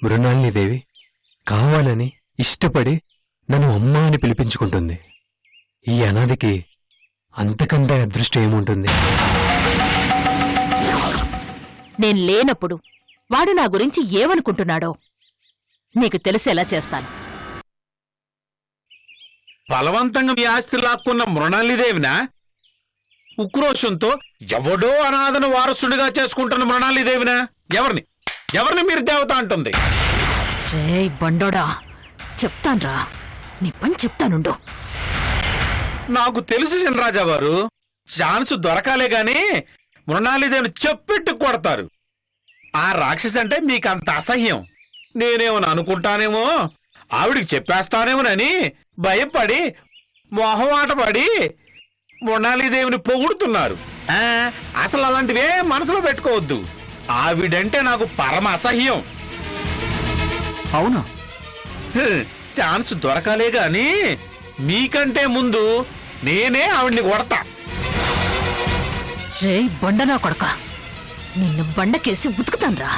మృణాలినీదేవి కావాలని ఇష్టపడి నన్ను అమ్మా అని పిలిపించుకుంటుంది. ఈ అనాదికి అంతకంటే అదృష్టం ఏముంటుంది? నేను లేనప్పుడు వాడు నా గురించి ఏమనుకుంటున్నాడో నీకు తెలిసేలా చేస్తాను. బలవంతంగా మీ ఆస్తి లాక్కున్న మృణాలిదేవినా? ఉక్రోషంతో ఎవడో అనాథను వారసుడిగా చేసుకుంటున్న మృణాలిదేవినా? ఎవరిని మీరు దేవత అంటుంది? రేయ్ బండోడా, చెప్తాన్రా, నీ పని చెప్తానుండు. నాకు తెలుసు చినరాజా వారు, ఛాన్స్ దొరకాలే గాని మృణాలిదేవిని చెప్పెట్టు కొడతారు. ఆ రాక్షసి అంటే మీకంత అసహ్యం. నేనేమని అనుకుంటానేమో, ఆవిడికి చెప్పేస్తానేమోనని భయపడి మొహమాటపడి మృణాలిదేవిని పొగుడుతున్నారు. అసలు అలాంటివే మనసులో పెట్టుకోవద్దు. ఆవిడంటే నాకు పరమ అసహ్యం. అవునా? ఛాన్స్ దొరకాలే గాని మీకంటే ముందు నేనే ఆవిడ్ని కొడతా. రేయ్ బండనా కొడక, నిన్ను బండకేసి ఉతుకుతాన్రా.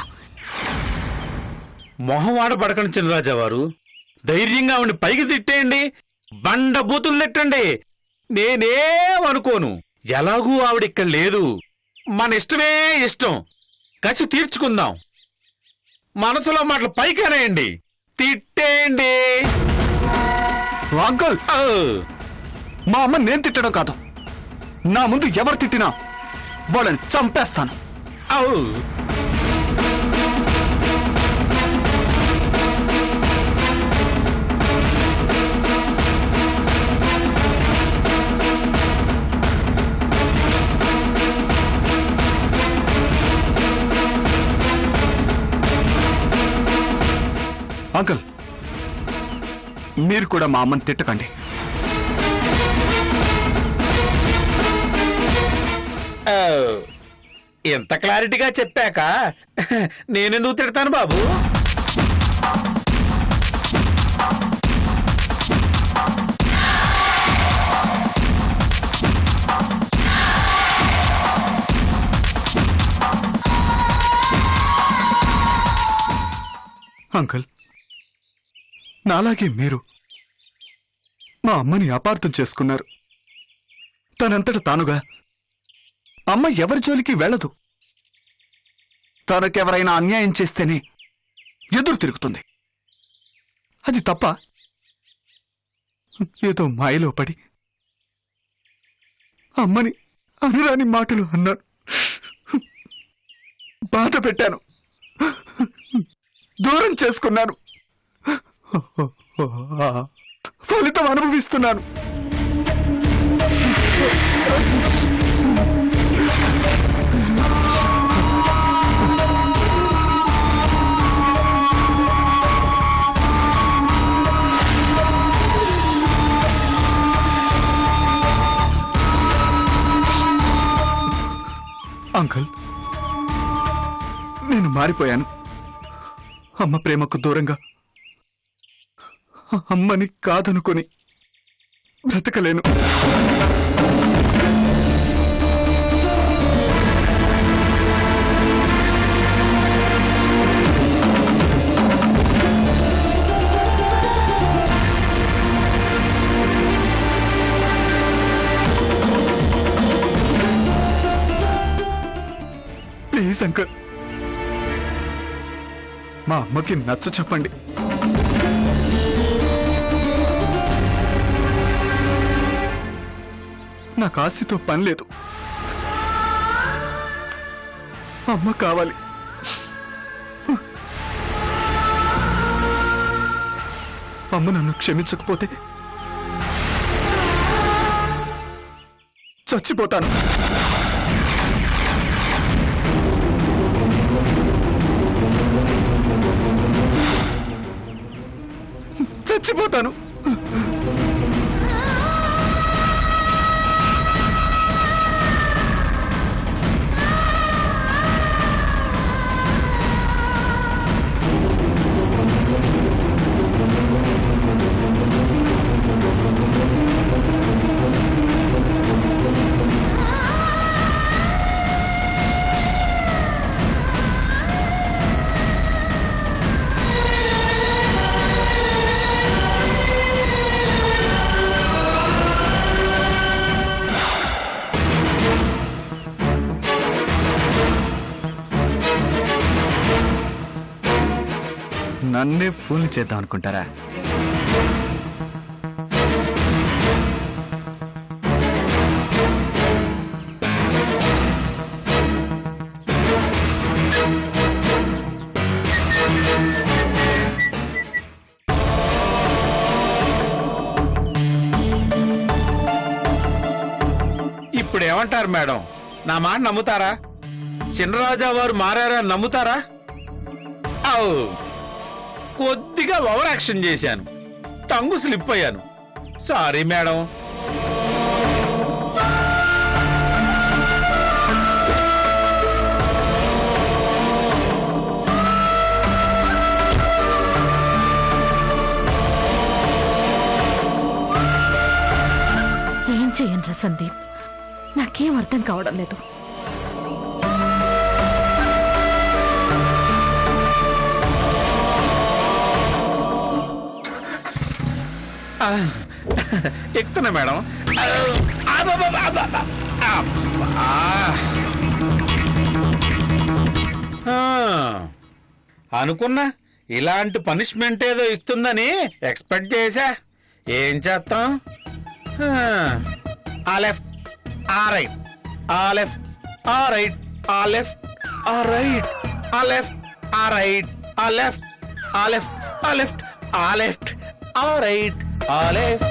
మొహమాట పడకండి చినరాజా వారు, ధైర్యంగా ఆవిడ్ని పైకి తిట్టేయండి, బండ బూతులు తిట్టండి. నేనేమనుకోను. ఎలాగూ ఆవిడిక్కడ లేదు. మన ఇష్టమే ఇష్టం. కసి తీర్చుకుందాం. మనసులో మాటలు పైకనేయండి, తిట్టేయండి. అంకుల్, మా అమ్మ నేను తిట్టడం కాదు, నా ముందు ఎవరు తిట్టినా వాళ్ళని చంపేస్తాను. అంకుల్, మీరు కూడా మా అమ్మని తిట్టకండి. ఎంత క్లారిటీగా చెప్పాక నేనెందుకు తిడతాను బాబు? అంకుల్, నాలాగే మీరు మా అమ్మని అపార్థం చేసుకున్నారు. తనంతట తానుగా అమ్మ ఎవరి జోలికి వెళ్ళదు. తనకెవరైనా అన్యాయం చేస్తేనే ఎదురు తిరుగుతుంది. అది తప్ప ఏదో మాయలో పడి అమ్మని అనరాని మాటలు అన్నాను, బాధ పెట్టాను, దూరం చేసుకున్నాను. ఫలితం అనుభవిస్తున్నాను. అంకుల్, నేను మారిపోయాను. అమ్మ ప్రేమకు దూరంగా అమ్మని కాదనుకొని బ్రతకలేను. ప్లీజ్ అంకుల్, మా అమ్మకి నచ్చ చెప్పండి. నాకు ఆస్తితో పని లేదు, అమ్మ కావాలి. అమ్మ నన్ను క్షమించకపోతే చచ్చిపోతాను. చచ్చిపోతాను. నన్నే ఫోన్ చేద్దాం అనుకుంటారా? ఇప్పుడు ఏమంటారు మేడం? నా మాట నమ్ముతారా? చిన్నరాజా వారు మారారా నమ్ముతారా? అవు కొద్దిగా ఓవర్ యాక్షన్ చేశాను, టంగు స్లిప్ అయ్యాను. Sorry madam. ఏం చెయ్యనురా సందీప్, నాకేం అర్థం కావడం లేదు. ఎక్కుతున్నా మేడం. అనుకున్నా ఇలాంటి పనిష్మెంట్ ఏదో ఇస్తుందని ఎక్స్పెక్ట్ చేశా. ఏం చేస్తాం? ఆ లెఫ్ట్, ఆ రైట్, ఆ లెఫ్ట్, ఆ రైట్, ఆ లెఫ్ట్, ఆ రైట్, ఆ లెఫ్ట్, ఆ రైట్, ఆ లెఫ్ట్, ఆ లెఫ్ట్, ఆ లెఫ్ట్, ఆ లెఫ్ట్, ఆ రైట్, ఆ లెఫ్ట్.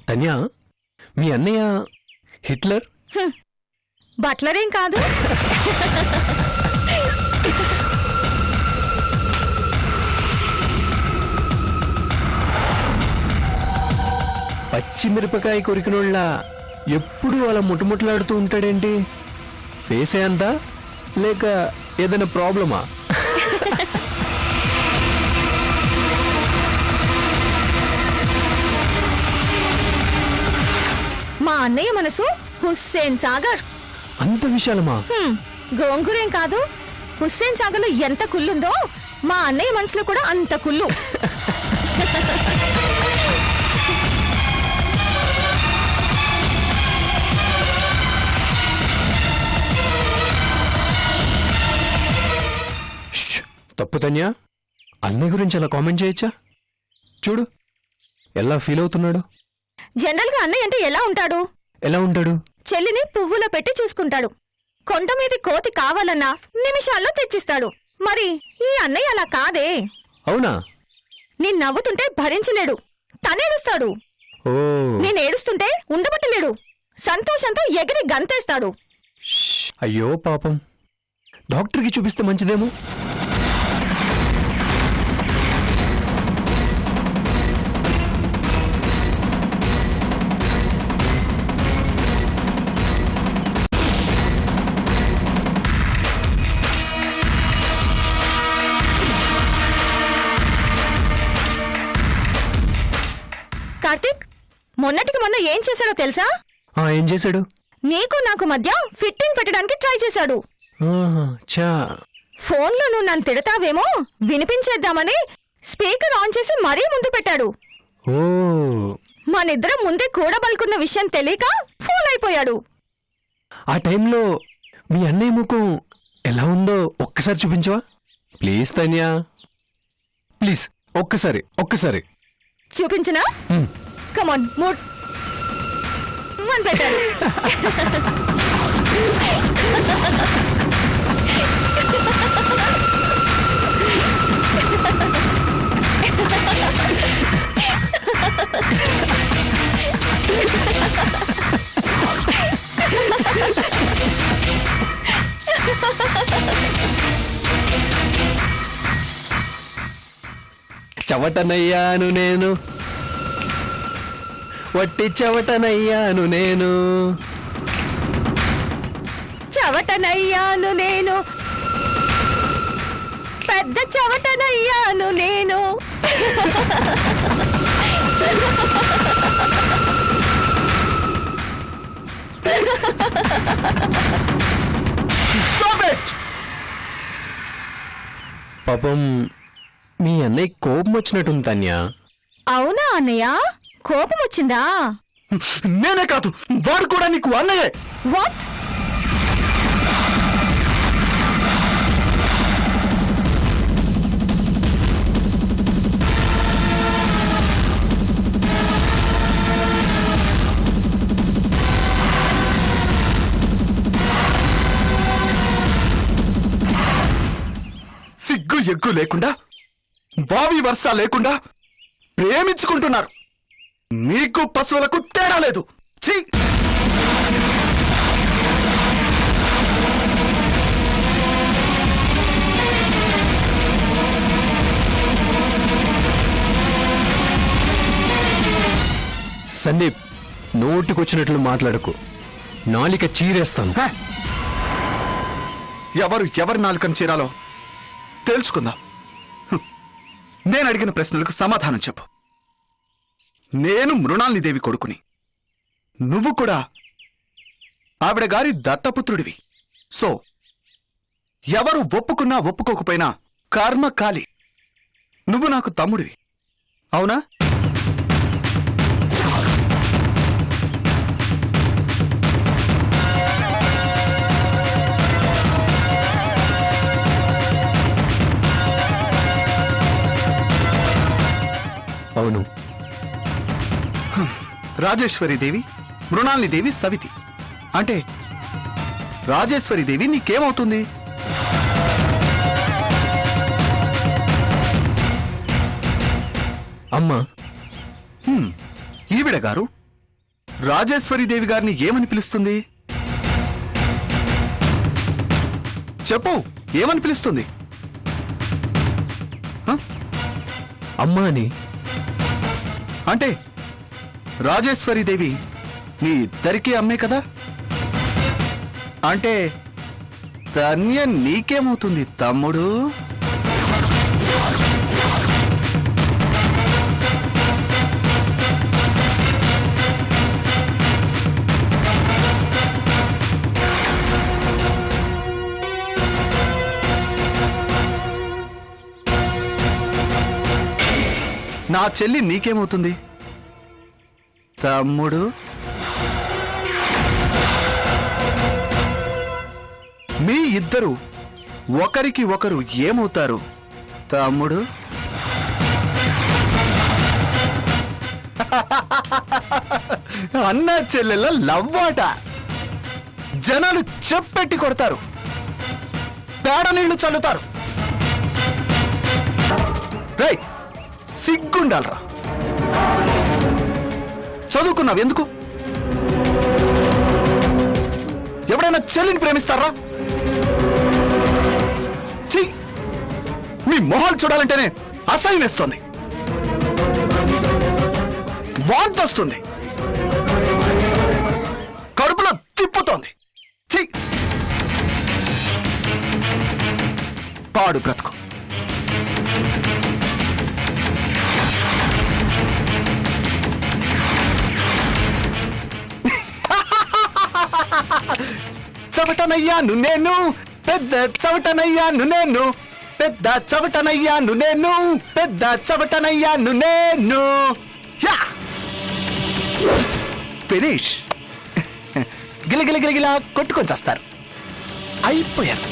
తన్యా, మీ అన్నయ్య హిట్లర్? బట్లరేం కాదు. పచ్చిమిరపకాయ కొరికినోళ్ళ ఎప్పుడు అలా ముట్టుముట్లాడుతూ ఉంటాడేంటి? ఫేసే అంతా లేక ఏదైనా ప్రాబ్లమా? మా అన్నయ్య మనసు హుస్సేన్ సాగర్. అంత విశాలమా? గోంగూరేం కాదు. హుస్సేన్ సాగర్ లో ఎంత కుళ్ళుందో మా అన్నయ్య మనసులో కూడా అంత కుళ్ళు. ష్, తప్పు తన్యా. అన్నయ్య గురించి అలా కామెంట్ చేయొచ్చా? చూడు ఎలా ఫీల్ అవుతున్నాడు. జనరల్ గా అన్నయ్య అంటే ఎలా ఉంటాడు? ఎలా ఉంటాడు? చెల్లిని పువ్వులో పెట్టి చూసుకుంటాడు. కొండ మీది కోతి కావాలన్నా నిమిషాల్లో తెచ్చిస్తాడు. మరి ఈ అన్నయ్య అలా కాదే. అవునా? నేను నవ్వుతుంటే భరించలేడు, తనేడుస్తాడు. ఓ, నేను ఏడుస్తుంటే ఉండబట్టలేడు, సంతోషంతో ఎగిరి గంతేస్తాడు. ష్, అయ్యో పాపం. డాక్టర్కి చూపిస్తే మంచిదేమో. కార్తీక్, మొన్నటికి మొన్న ఏం చేశాడో తెలుసా? ఏం చేశాడు? నీకు నాకు మధ్య ఫిట్టింగ్ పెట్టడానికి ట్రై చేశాడు. ఆహా, చా. ఫోన్లో నువ్వు నన్ను తిడతావేమో వినిపించేద్దామని స్పీకర్ ఆన్ చేసి మరీ ముందు పెట్టాడు. ఓ, మనిద్దరం ముందే కూడబలుకున్న విషయం తెలియక ఫూల్ అయిపోయాడు. ఆ టైంలో మీ అన్నయ్య ముఖం ఎలా ఉందో ఒక్కసారి చూపించవా ప్లీజ్ తన్యా? ప్లీజ్ ఒక్కసారి చూపించనా? కమాన్, మూడ్ అని పెట్టాడు. చవటనయ్యాను నేను, వట్టి చవటనయ్యాను నేను. చవటనయ్యాను నేను, పెద్ద చవటనయ్యాను నేను. Stop it! పాపం మీ అన్నయ్య కోపం వచ్చినట్టుంది తన్యా. అవునా అన్నయ్య, కోపం వచ్చిందా? నేనే కాదు, వాడు కూడా నీకు అన్నయ్యే. వాట్? సిగ్గు ఎగ్గు లేకుండా, వావి వర్ష లేకుండా ప్రేమించుకుంటున్నారు. మీకు పశువులకు తేడా లేదు. ఛీ! సందీప్, నోటికొచ్చినట్లు మాట్లాడకు, నాలిక చీరేస్తాను. హ! ఎవరి నాలుకను చీరాలో తెలుసుకుందాం. నేను అడిగిన ప్రశ్నలకు సమాధానం చెప్పు. నేను మృణాలిని దేవి కొడుకుని, నువ్వు కూడా ఆవిడ గారి దత్తపుత్రుడివి. సో ఎవరు ఒప్పుకున్నా ఒప్పుకోకపోయినా కర్మ కాలి. నువ్వు నాకు తమ్ముడివి, అవునా? అవును. రాజేశ్వరి దేవి, మృణాలిని దేవి సవితి అంటే రాజేశ్వరి దేవి నీకేమవుతుంది? అమ్మా. ఈవిడ గారు రాజేశ్వరి దేవి గారిని ఏమని పిలుస్తుంది? చెప్పు, ఏమని పిలుస్తుంది? అమ్మా అని. అంటే రాజేశ్వరి దేవి నీ ఇద్దరికీ అమ్మే కదా? అంటే ధన్య నీకేమవుతుంది తమ్ముడు? నా చెల్లి నీకేమవుతుంది తమ్ముడు? మీ ఇద్దరు ఒకరికి ఒకరు ఏమవుతారు తమ్ముడు? అన్న చెల్లెల లవ్వాట. జనాలు చెప్పెట్టి కొడతారు, పేడ నీళ్లు చల్లుతారు. రేయ్, సిగ్గుండాలరా. చదువుకున్నావు ఎందుకు? ఎవరైనా చెల్లిని ప్రేమిస్తారా? ఛీ! మీ మొహాలు చూడాలంటేనే అసహ్యం వేస్తోంది, వాంతి వస్తుంది, కడుపులో తిప్పుతోంది. ఛీ! పాడు బ్రతుకు. చవటనయ్యాను నేను, పెద్ద చవటనయ్యాను నేను, పెద్ద చవటనయ్యాను నేను, పెద్ద చవటనయ్యాను నేను. యా! ఫినిష్. గిలగిలగిలగిలా కొట్టుకొని చేస్తారు. అయిపోయారు.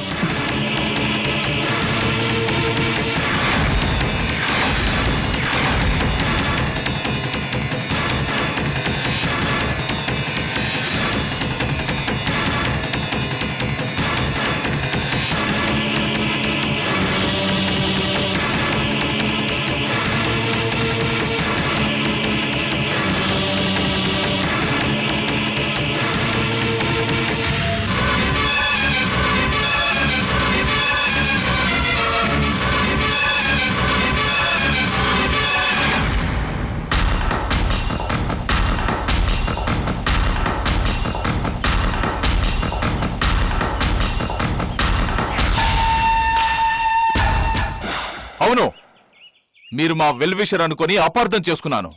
మీరు మా వెల్విషర్ అనుకొని అపార్థం చేసుకున్నాను.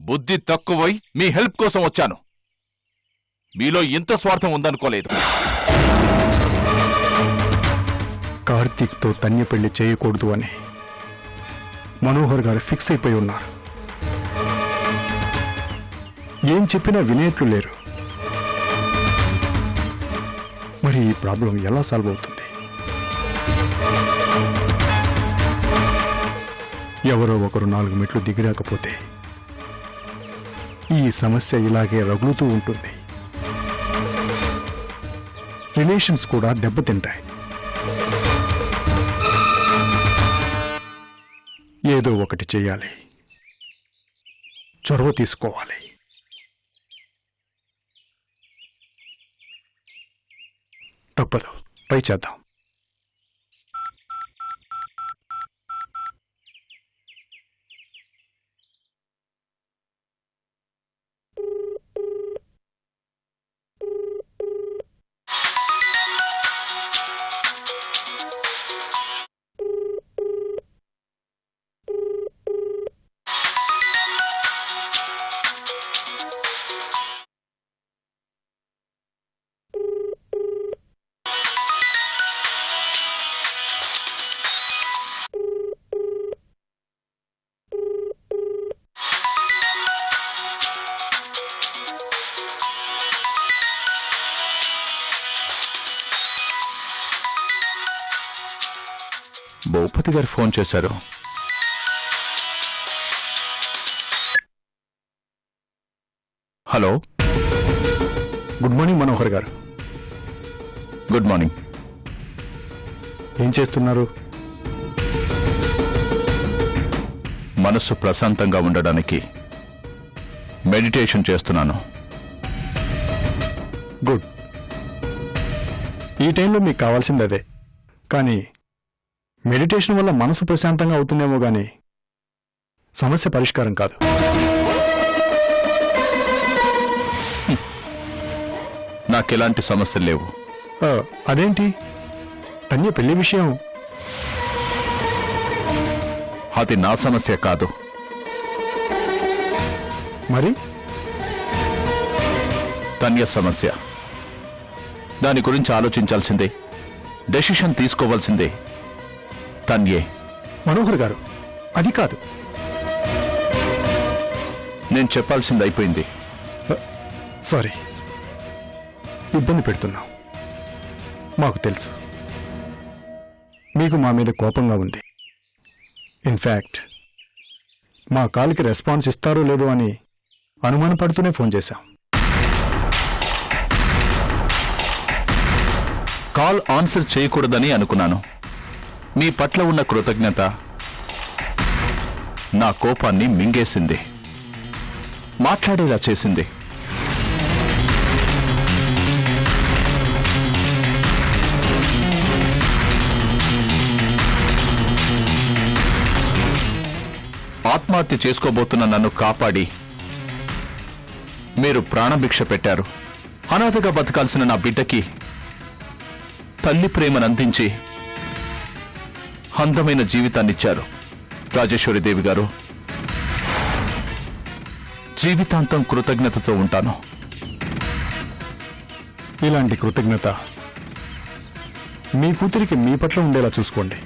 బుద్ధి తక్కువై మీ హెల్ప్ కోసం వచ్చాను. మీలో ఇంత స్వార్థం ఉందనుకోలేదు. కార్తీక్తో తన్య పెళ్లి చేయకూడదు అని మనోహర్ గారు ఫిక్స్ అయిపోయి ఉన్నారు. ఏం చెప్పినా వినేట్లు లేరు. మరి ఈ ప్రాబ్లం ఎలా సాల్వ్ అవుతుంది? ఎవరో ఒకరు 4 మెట్లు దిగిరాకపోతే ఈ సమస్య ఇలాగే రగులుతూ ఉంటుంది. రిలేషన్స్ కూడా దెబ్బతింటాయి. ఏదో ఒకటి చెయ్యాలి, చొరవ తీసుకోవాలి. తప్పదు, పై చేద్దాం. భూపతి గారు ఫోన్ చేశారు. హలో, గుడ్ మార్నింగ్ మనోహర్ గారు. Good morning. ఏం చేస్తున్నారు? మనస్సు ప్రశాంతంగా ఉండడానికి మెడిటేషన్ చేస్తున్నాను. గుడ్. ఈ టైంలో మీకు కావాల్సింది అదే. కానీ మెడిటేషన్ వల్ల మనసు ప్రశాంతంగా అవుతుందేమో గాని సమస్య పరిష్కారం కాదు. నాకెలాంటి సమస్యలు లేవు. అదేంటి? తన్య పెళ్లి విషయం అది నా సమస్య కాదు. మరి తన్య సమస్య. దాని గురించి ఆలోచించాల్సిందే, డెసిషన్ తీసుకోవాల్సిందే తన్యే. మనోహర్ గారు, అది కాదు. నేను చెప్పాల్సింది అయిపోయింది. సారీ, ఇబ్బంది పెడుతున్నాం. మాకు తెలుసు మీకు మా మీద కోపంగా ఉంది. ఇన్ఫ్యాక్ట్ మా కాల్కి రెస్పాన్స్ ఇస్తారో లేదో అని అనుమానపడుతూనే ఫోన్ చేశాం. కాల్ ఆన్సర్ చేయకూడదని అనుకున్నాను. మీ పట్ల ఉన్న కృతజ్ఞత నా కోపాన్ని మింగేసింది, మాట్లాడేలా చేసింది. ఆత్మహత్య చేసుకోబోతున్న నన్ను కాపాడి మీరు ప్రాణభిక్ష పెట్టారు. అనాథగా బతకాల్సిన నా బిడ్డకి తల్లి ప్రేమనందించి అందమైన జీవితాన్నిచ్చారు రాజేశ్వరిదేవి గారు. జీవితాంతం కృతజ్ఞతతో ఉంటాను. ఇలాంటి కృతజ్ఞత మీ కూతురికి మీ పట్ల ఉండేలా చూసుకోండి.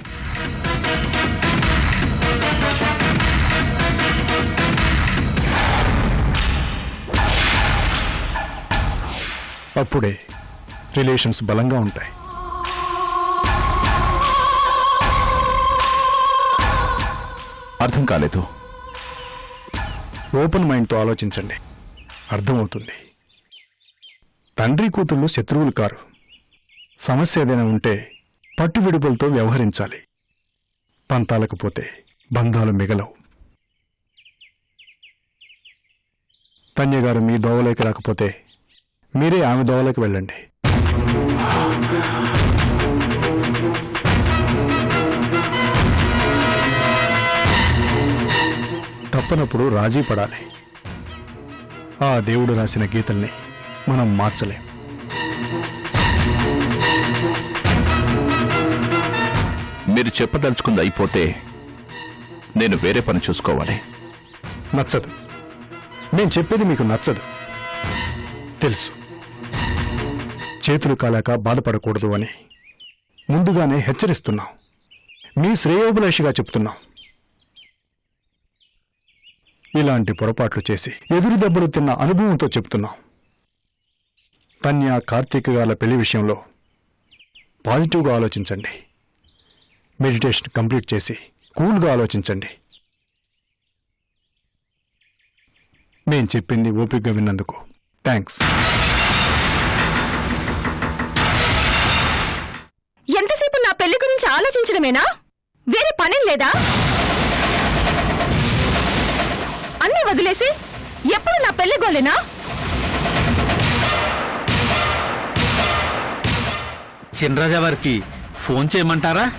అప్పుడే రిలేషన్స్ బలంగా ఉంటాయి. అర్థం కాలేదు. ఓపెన్ మైండ్తో ఆలోచించండి, అర్థమవుతుంది. తండ్రి కూతుళ్ళు శత్రువులు కారు. సమస్య ఏదైనా ఉంటే పట్టు విడుపులతో వ్యవహరించాలి. పంతాలకు పోతే బంధాలు మిగలవు. తన్య గారు మీ దోవలోకి రాకపోతే మీరే ఆమె దోవలోకి వెళ్ళండి. తప్పనప్పుడు రాజీ పడాలి. ఆ దేవుడు రాసిన గీతల్ని మనం మార్చలేం. మీరు చెప్పదలుచుకుంది అయిపోతే నేను వేరే పని చూసుకోవాలి. నచ్చదు. నేను చెప్పేది మీకు నచ్చదు తెలుసు. చేతులు కాలాక బాధపడకూడదు అని ముందుగానే హెచ్చరిస్తున్నాం. మీ శ్రేయోభిలాషిగా చెప్తున్నాం. ఇలాంటి పొరపాట్లు చేసి ఎదురు దెబ్బలు తిన్న అనుభవంతో చెప్తున్నాం. తన్య కార్తీక్ గాల పెళ్లి విషయంలో పాజిటివ్గా ఆలోచించండి. మెడిటేషన్ కంప్లీట్ చేసి కూల్గా ఆలోచించండి. మేం చెప్పింది ఓపికగా విన్నందుకు థ్యాంక్స్. ఎంతసేపు నా పెళ్లి గురించి ఆలోచించడమేనా? వేరే పనేం లేదా? అన్నీ వదిలేసి ఎప్పుడు నా పెళ్లి గోలేనా? చినరాజా వారికి ఫోన్ చేయమంటారా?